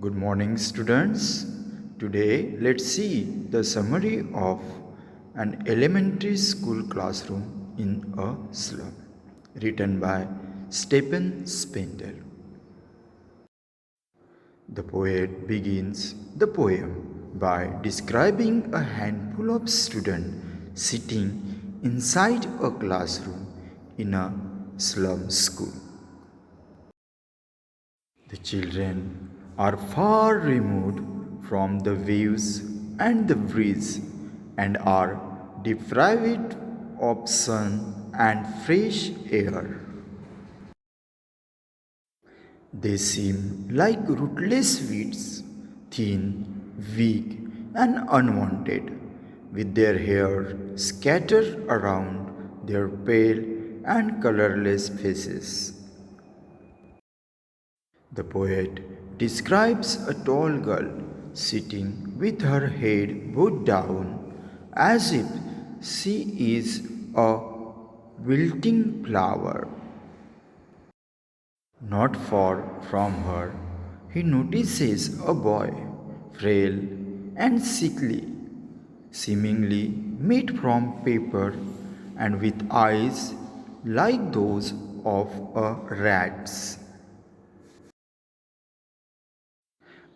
Good morning, students. Today, let's see the summary of an elementary school classroom in a slum, written by Stephen Spender. The poet begins the poem by describing a handful of students sitting inside a classroom in a slum school. The children are far removed from the waves and the breeze and are deprived of sun and fresh air. They seem like rootless weeds, thin, weak, and unwanted, with their hair scattered around their pale and colorless faces. The poet describes a tall girl sitting with her head bowed down as if she is a wilting flower. Not far from her, he notices a boy, frail and sickly, seemingly made from paper and with eyes like those of a rat's.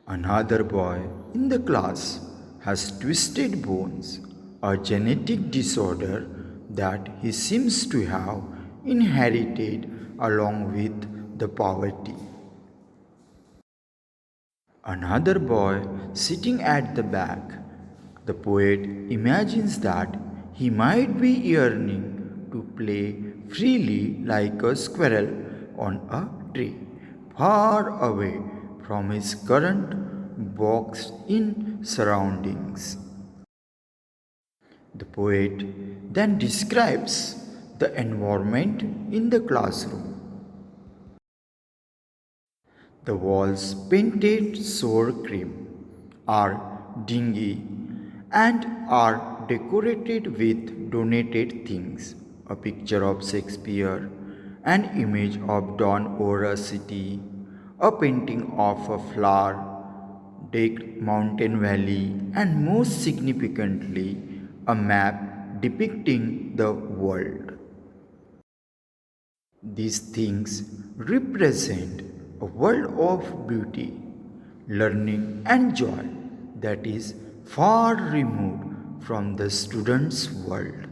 Another boy in the class has twisted bones, a genetic disorder that he seems to have inherited along with the poverty. Another boy sitting at the back, the poet imagines that he might be yearning to play freely like a squirrel on a tree, far away from his current boxed in surroundings. The poet then describes the environment in the classroom. The walls, painted sour cream, are dingy and are decorated with donated things. A picture of Shakespeare, an image of dawn over a city, a painting of a flower decked mountain valley, and most significantly, a map depicting the world. These things represent a world of beauty, learning, and joy that is far removed from the student's world.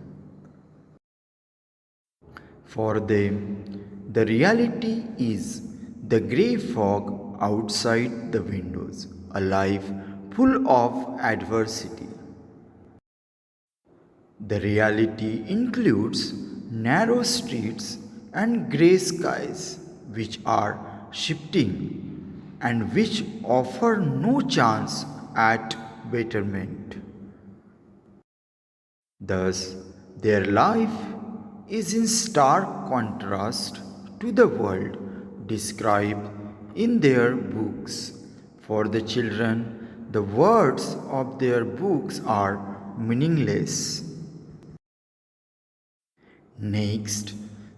For them, the reality is the grey fog outside the windows, a life full of adversity. The reality includes narrow streets and grey skies, which are shifting and which offer no chance at betterment. Thus, their life is in stark contrast to the world described in their books. For the children, the words of their books are meaningless. Next,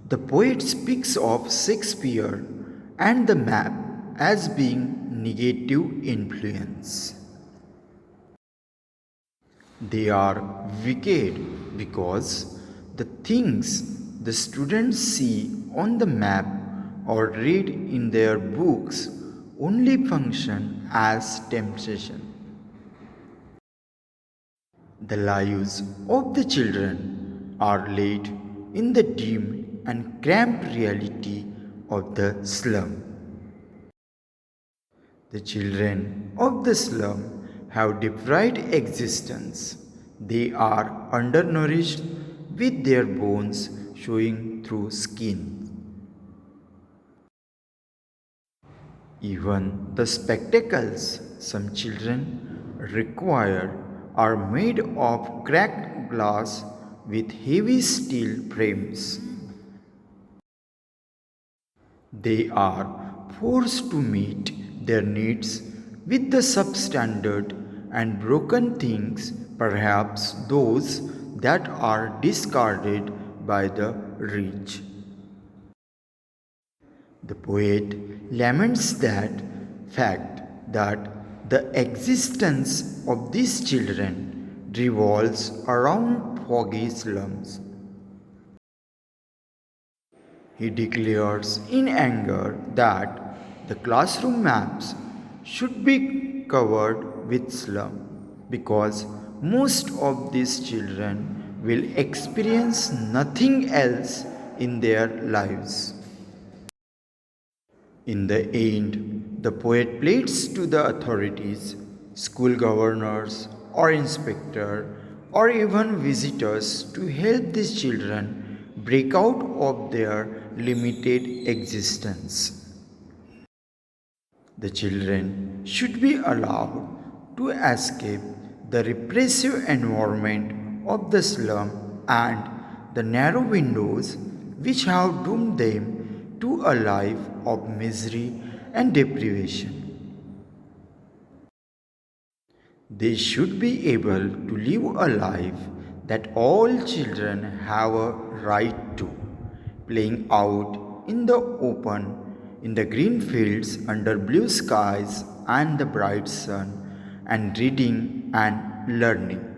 the poet speaks of Shakespeare and the map as being negative influence. They are wicked because the things the students see on the map or read in their books only function as temptation. The lives of the children are laid in the dim and cramped reality of the slum. The children of the slum have deprived existence. They are undernourished with their bones showing through skin. Even the spectacles some children require are made of cracked glass with heavy steel frames. They are forced to meet their needs with the substandard and broken things, perhaps those that are discarded by the rich. The poet laments that fact that the existence of these children revolves around foggy slums. He declares in anger that the classroom maps should be covered with slum because most of these children will experience nothing else in their lives. In the end, the poet pleads to the authorities, school governors, or inspector, or even visitors to help these children break out of their limited existence. The children should be allowed to escape the repressive environment of the slum and the narrow windows which have doomed them to a life of misery and deprivation. They should be able to live a life that all children have a right to, playing out in the open, in the green fields under blue skies and the bright sun, and reading and learning.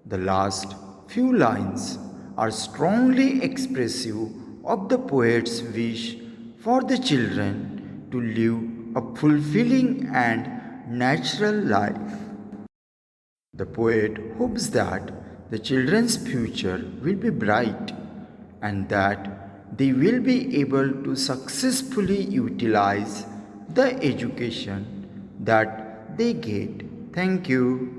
The last few lines are strongly expressive of the poet's wish for the children to live a fulfilling and natural life. The poet hopes that the children's future will be bright and that they will be able to successfully utilize the education that they get. Thank you.